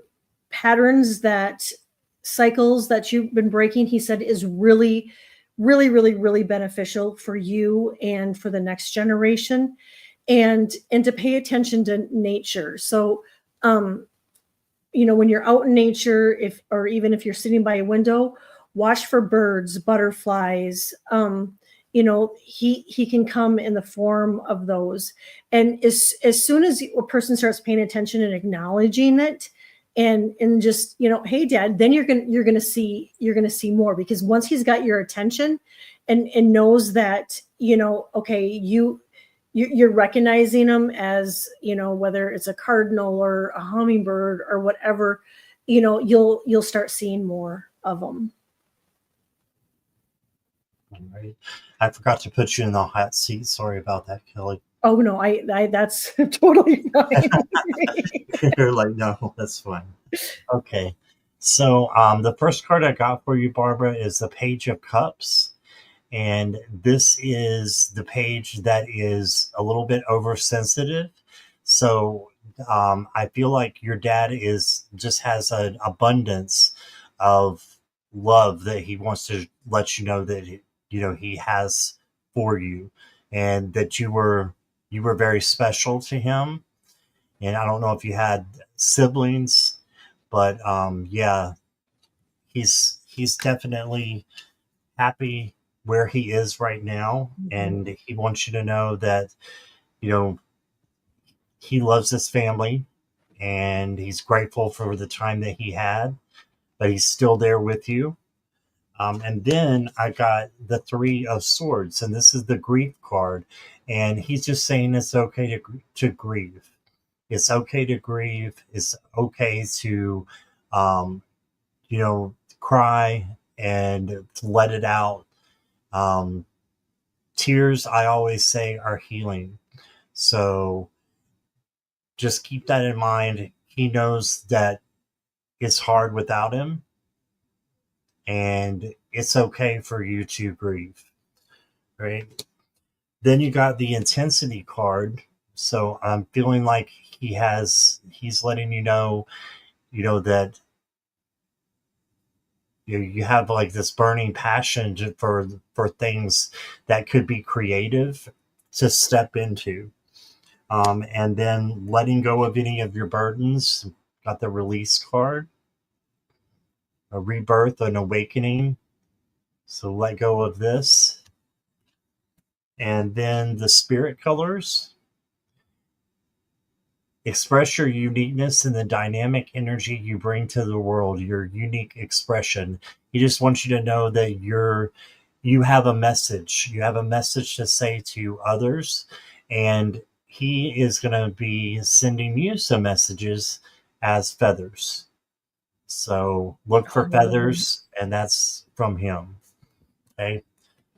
patterns, that cycles that you've been breaking, he said, is really, really, really, really beneficial for you and for the next generation, and to pay attention to nature. So when you're out in nature, or even if you're sitting by a window, watch for birds, butterflies. He can come in the form of those. And as soon as a person starts paying attention and acknowledging it, and just, hey dad, then you're gonna see more, because once he's got your attention, and knows that, okay, you're recognizing them as, whether it's a cardinal or a hummingbird or whatever, you'll start seeing more of them. All right. I forgot to put you in the hot seat. Sorry about that, Kelly. Oh no, I that's totally fine. You're like, no, that's fine. Okay. So the first card I got for you, Barbara, is the Page of Cups. And this is the page that is a little bit oversensitive. So I feel like your dad just has an abundance of love that he wants to let you know that he has for you, and that you were very special to him. And I don't know if you had siblings, but yeah, he's definitely happy where he is right now, and he wants you to know that you know he loves his family, and he's grateful for the time that he had, but he's still there with you. And then I got the Three of Swords, and this is the grief card, and he's just saying it's okay to grieve. It's okay to grieve. It's okay to um, cry and let it out. um, Tears, I always say, are healing. So just keep that in mind. He knows that it's hard without him, and it's okay for you to grieve, right? Then you got the intensity card. So I'm feeling like he's letting that you have like this burning passion for things that could be creative to step into. And then letting go of any of your burdens. Got the release card, a rebirth, an awakening. So let go of this. And then the spirit colors. Express your uniqueness and the dynamic energy you bring to the world, your unique expression. He just wants you to know that you have a message. You have a message to say to others, and he is going to be sending you some messages as feathers. So look for feathers, and that's from him. Okay.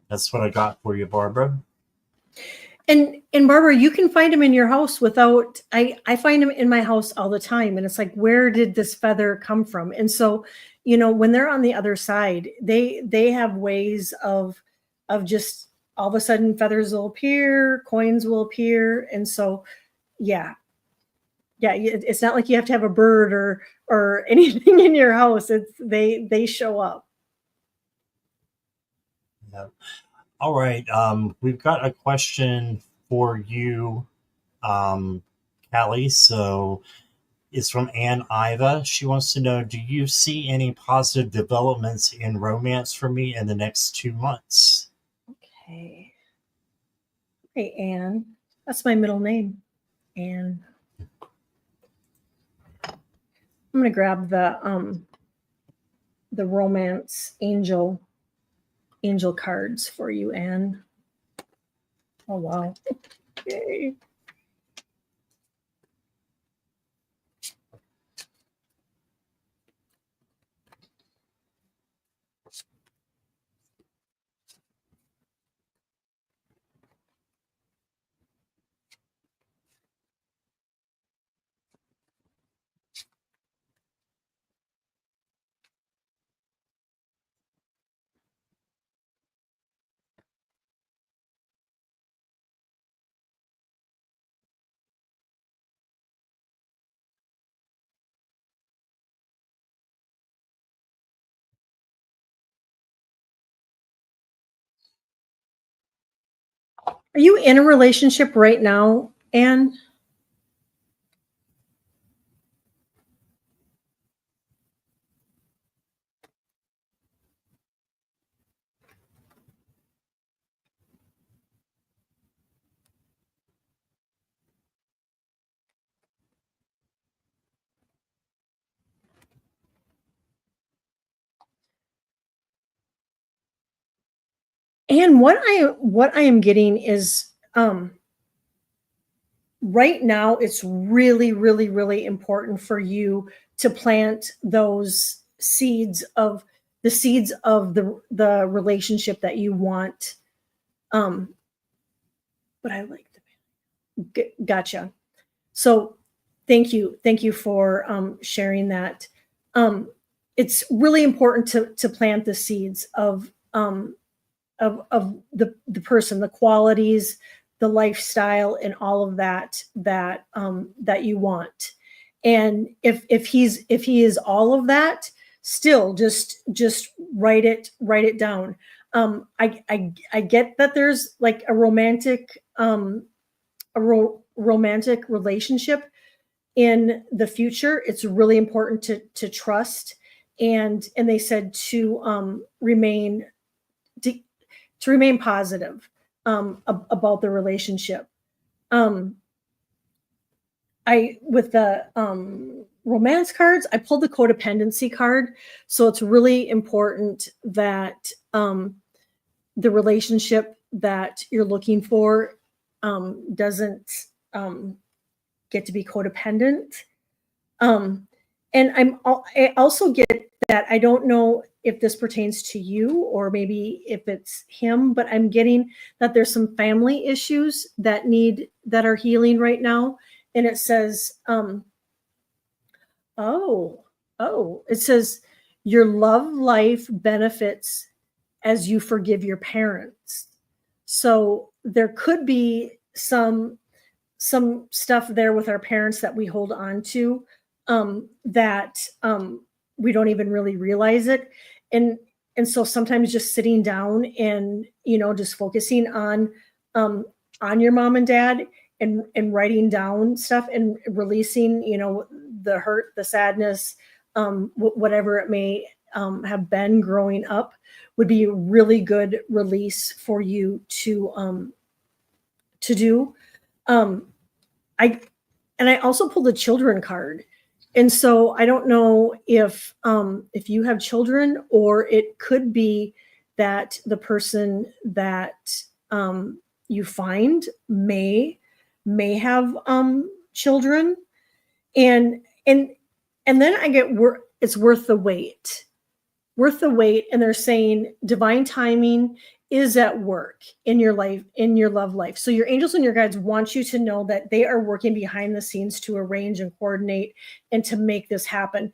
That's what I got for you, Barbara. And Barbara, you can find them in your house without, I find them in my house all the time. And it's like, where did this feather come from? And so, when they're on the other side, they have ways of just all of a sudden feathers will appear, coins will appear. And so, yeah. Yeah, it's not like you have to have a bird or anything in your house. They show up. Yeah. All right. We've got a question for you, Callie. So it's from Ann Iva. She wants to know, do you see any positive developments in romance for me in the next 2 months? Okay. Hey, Anne. That's my middle name, Anne. I'm gonna grab the romance angel angel cards for you, Anne. Oh, wow. Yay. Are you in a relationship right now, Anne? And what I am getting is right now it's really, really, really important for you to plant those seeds of the relationship that you want. But I like the gotcha. So thank you for sharing that. It's really important to plant the seeds of the person, the qualities, the lifestyle, and all of that that you want. And if he is all of that, still just write it down. I get that there's like a romantic relationship in the future. It's really important to trust, and they said to to, to remain positive about the relationship. Um, I with the romance cards, I pulled the codependency card, so it's really important that the relationship that you're looking for doesn't get to be codependent. Um, and I also get that I don't know if this pertains to you or maybe if it's him, but I'm getting that there's some family issues that are healing right now. And it says, oh, it says your love life benefits as you forgive your parents. So there could be some stuff there with our parents that we hold on to that we don't even really realize it. And so sometimes just sitting down and just focusing on your mom and dad and writing down stuff and releasing the hurt, the sadness, whatever it may have been growing up would be a really good release for you to do. um, I I also pulled a children card. And so I don't know if you have children, or it could be that the person that you find may have children. And and and then I get it's worth the wait. And they're saying divine timing is at work in your life, in your love life. So your angels and your guides want you to know that they are working behind the scenes to arrange and coordinate and to make this happen.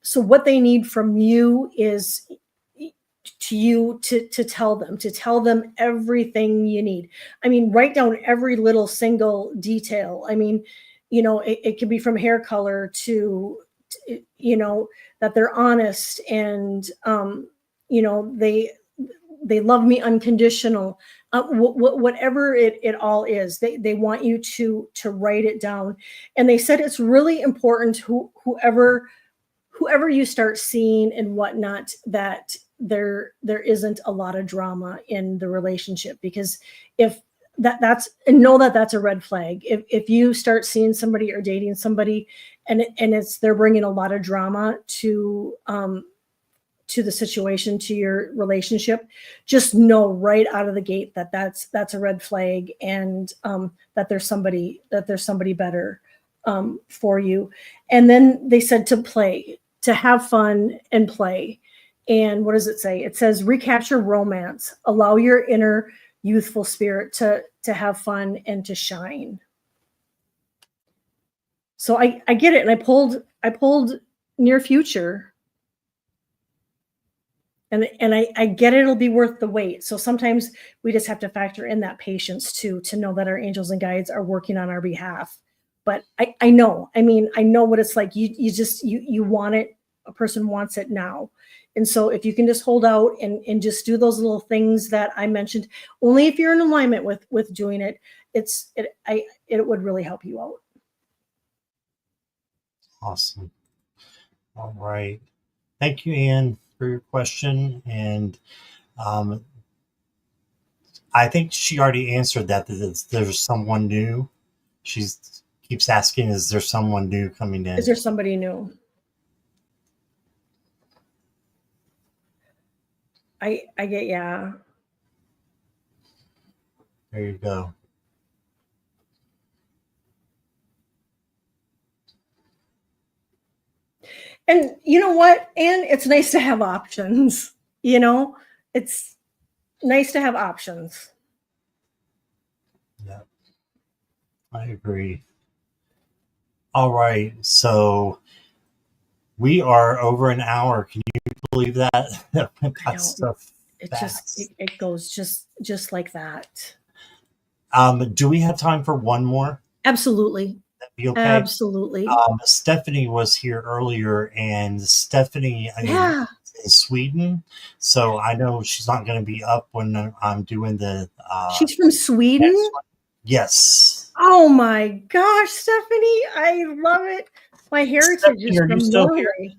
So what they need from you is to tell them everything you need. I mean, write down every little single detail. I mean, it could be from hair color to that they're honest, and they love me unconditional. Whatever it all is, they want you to write it down. And they said it's really important whoever you start seeing and whatnot, that there isn't a lot of drama in the relationship, because if that's and know that that's a red flag. If you start seeing somebody or dating somebody and it's they're bringing a lot of drama to the situation, to your relationship, just know right out of the gate that that's a red flag, and that there's somebody better for you. And then they said to play, to have fun and play. And what does it say? It says recapture romance, allow your inner youthful spirit to have fun and to shine. So I get it, and I pulled near future, and I get it'll be worth the wait. So sometimes we just have to factor in that patience too, to know that our angels and guides are working on our behalf. But I know, I mean, I know what it's like. You want it, a person wants it now. And so if you can just hold out and just do those little things that I mentioned, only if you're in alignment with doing it, it would really help you out. Awesome. All right. Thank you, Anne, for your question. And I think she already answered that there's someone new. She keeps asking, is there someone new coming in? Is there somebody new? I get, yeah. There you go. And you know what? And it's nice to have options. It's nice to have options. Yeah, I agree. All right. So we are over an hour. Can you believe that? That stuff It goes just like that. Do we have time for one more? Absolutely. That'd be okay. Absolutely. Stephanie was here earlier, and Stephanie Yeah. in Sweden, so I know she's not going to be up when I'm doing the. She's from Sweden? Yes. Oh my gosh, Stephanie, I love it. My heritage Stephanie, is from Norway.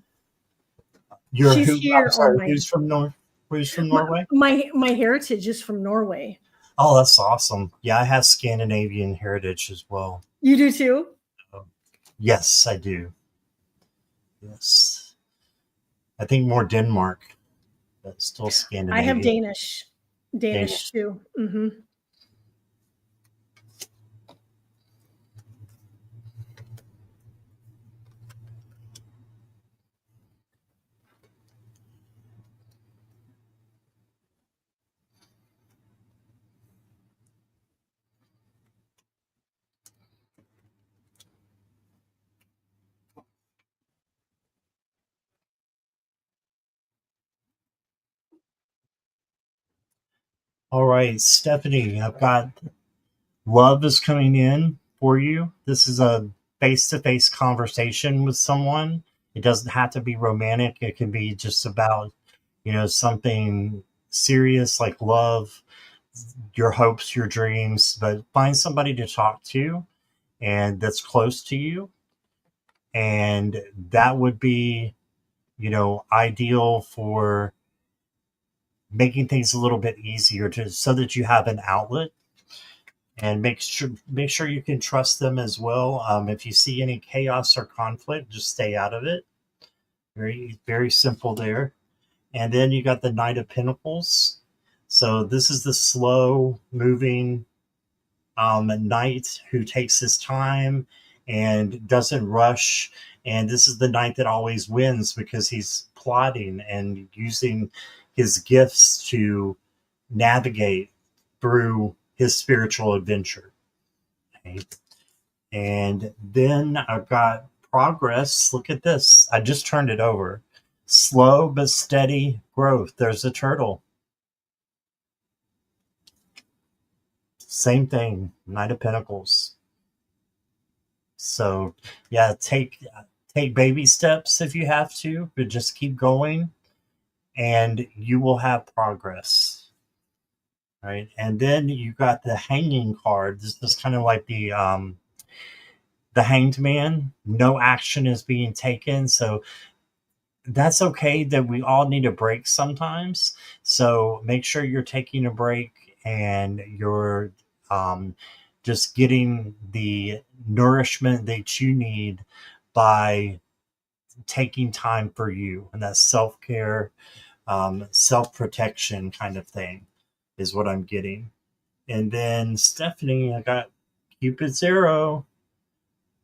She's here. I'm sorry, who's from Norway? My heritage is from Norway. Oh, that's awesome. Yeah, I have Scandinavian heritage as well. You do too? Yes, I do. Yes. I think more Denmark, but still Scandinavian. I have Danish too. Mm-hmm. All right, Stephanie, I've got love is coming in for you. This is a face-to-face conversation with someone. It doesn't have to be romantic. It can be just about, something serious like love, your hopes, your dreams, but find somebody to talk to and that's close to you. And that would be, ideal for making things a little bit easier so that you have an outlet, and make sure you can trust them as well. If you see any chaos or conflict, just stay out of it. Very, very simple there. And then you got the Knight of Pentacles. So this is the slow moving knight who takes his time and doesn't rush. And this is the knight that always wins because he's plotting and using his gifts to navigate through his spiritual adventure. Okay. And then I've got progress. Look at this. I just turned it over. Slow but steady growth. There's a turtle. Same thing. Knight of Pentacles. So yeah, take baby steps if you have to, but just keep going and you will have progress. Right. And then you got the Hanging card. This is kind of like the Hanged Man. No action is being taken. So that's okay, that we all need a break sometimes. So make sure you're taking a break and you're just getting the nourishment that you need by taking time for you, and that self-care, self-protection kind of thing is what I'm getting. And then Stephanie, I got Cupid Zero.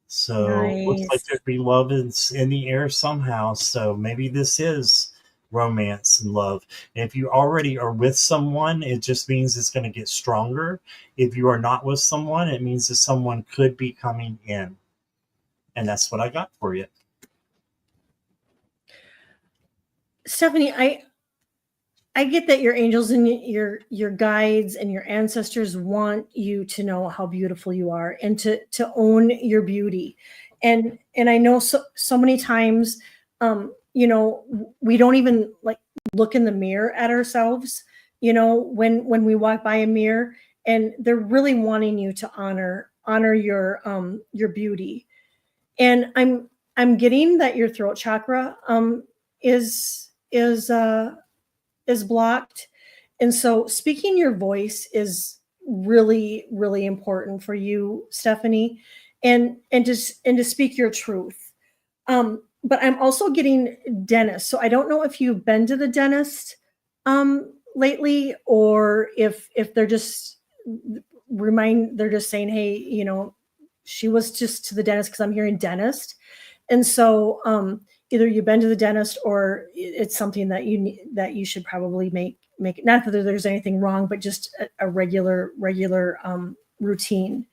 So looks like Nice. there'd be love in the air somehow. So maybe this is romance and love. And if you already are with someone, it just means it's going to get stronger. If you are not with someone, it means that someone could be coming in. And that's what I got for you. Stephanie, I get that your angels and your guides and your ancestors want you to know how beautiful you are and to own your beauty. And I know so many times we don't even like look in the mirror at ourselves, when we walk by a mirror, and they're really wanting you to honor your beauty. And I'm getting that your throat chakra is blocked. And so speaking your voice is really, really important for you, Stephanie, and to speak your truth. But I'm also getting dentist. So I don't know if you've been to the dentist lately, or if they're just saying, hey, she was just to the dentist, because I'm hearing dentist. And so either you've been to the dentist, or it's something that you should probably make, not that there's anything wrong, but just a regular routine.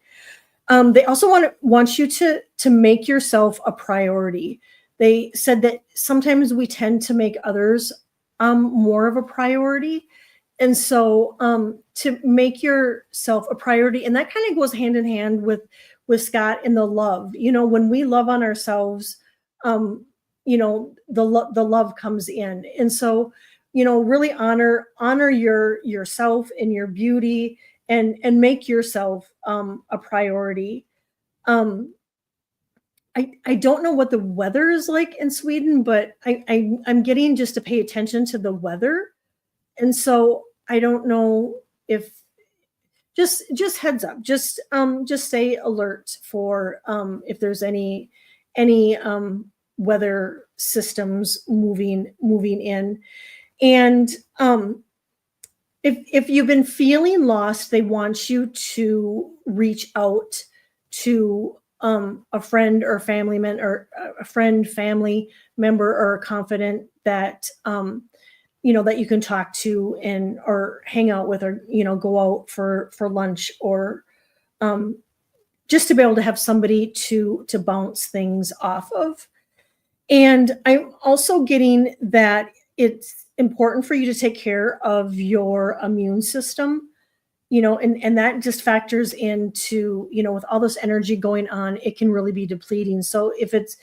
They also want you to make yourself a priority. They said that sometimes we tend to make others more of a priority. And so to make yourself a priority, and that kind of goes hand in hand with Scott and the love. When we love on ourselves, the love comes in. And so, really honor yourself and your beauty, and make yourself a priority. Um, I don't know what the weather is like in Sweden, but I'm getting just to pay attention to the weather. And so I don't know if, just heads up, just stay alert for if there's any weather systems moving in. And if you've been feeling lost, they want you to reach out to a friend or family member, or a friend, family member, or a confidant that that you can talk to, and or hang out with, or go out for lunch, or um, just to be able to have somebody to bounce things off of. And I'm also getting that it's important for you to take care of your immune system, and that just factors into, with all this energy going on, it can really be depleting. So if it's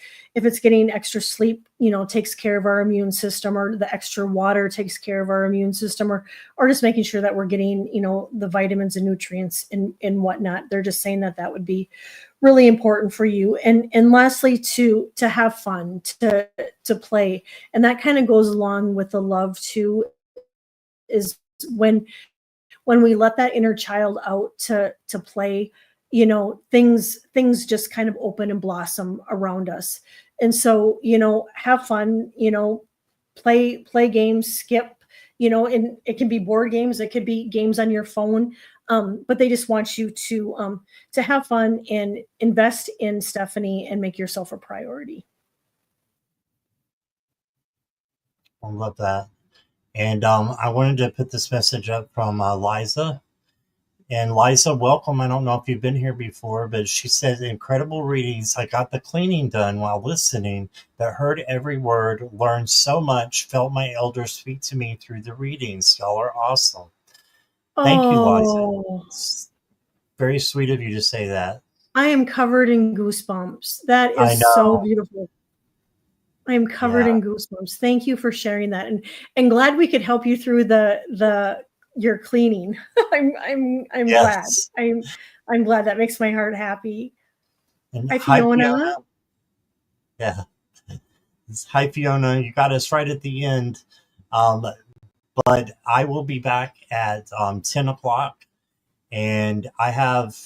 getting extra sleep, takes care of our immune system, or the extra water takes care of our immune system, or just making sure that we're getting, the vitamins and nutrients and whatnot. They're just saying that would be really important for you. And lastly, to have fun, to play. And that kind of goes along with the love too, is when we let that inner child out to play, things just kind of open and blossom around us. And so, have fun, play games, skip, and it can be board games, it could be games on your phone. But they just want you to have fun and invest in Stephanie and make yourself a priority. I love that. And I wanted to put this message up from Liza. And Liza, welcome. I don't know if you've been here before, but she said, incredible readings. I got the cleaning done while listening, but heard every word, learned so much, felt my elders speak to me through the readings. Y'all are awesome. Thank you, Liza. Oh, It's very sweet of you to say that. I am covered in goosebumps. That I is so know. beautiful. I'm covered Yeah. in goosebumps. Thank you for sharing that, and glad we could help you through the your cleaning. I'm glad. Yes. I'm glad. That makes my heart happy. And Hi, hi, Fiona. Fiona. Yeah. Hi, Fiona. You got us right at the end. Um, but I will be back at 10 o'clock. And I have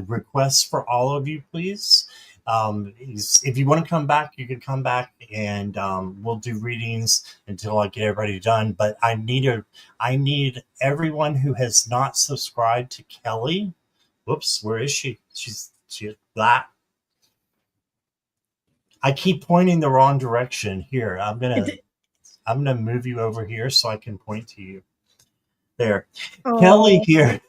requests for all of you, please. if you want to come back, you can come back, and we'll do readings until I get everybody done. But I need everyone who has not subscribed to Kelly. Whoops, where is she? She's that. I keep pointing the wrong direction. Here, I'm gonna move you over here so I can point to you. There. Kelly Oh, here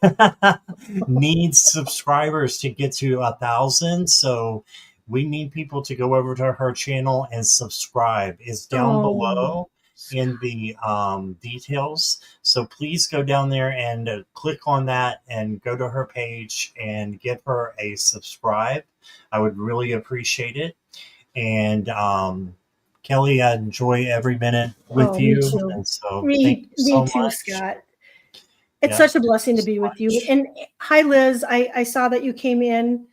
needs subscribers to get to 1,000. So we need people to go over to her channel and subscribe. It's down oh, below in the details. So please go down there and click on that and go to her page and give her a subscribe. I would really appreciate it. And Kelly, I enjoy every minute with oh, me you. too. And so thank Me, you me so too, much. Scott. It's Yeah. such a blessing to So be with you. much. And hi, Liz. I saw that you came in.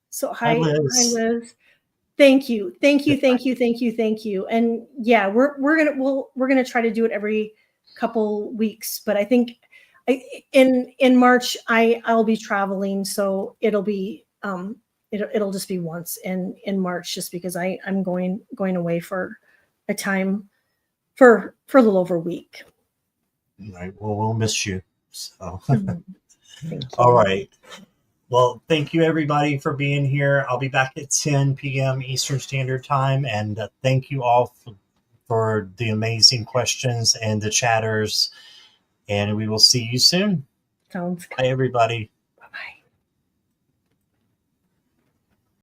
So Hi, hi, Liz. Liz. Thank you, thank you, Good thank night. you, thank you, thank you. And yeah, we're gonna try to do it every couple weeks. But I think in March I'll be traveling, so it'll just be once in March, just because I'm going away for a time for a little over a week. All right. Well, we'll miss you. So, Thank all you. right. Well, thank you everybody for being here. I'll be back at 10 p.m. Eastern Standard Time. And thank you all for the amazing questions and the chatters. And we will see you soon. Sounds good. Bye, everybody.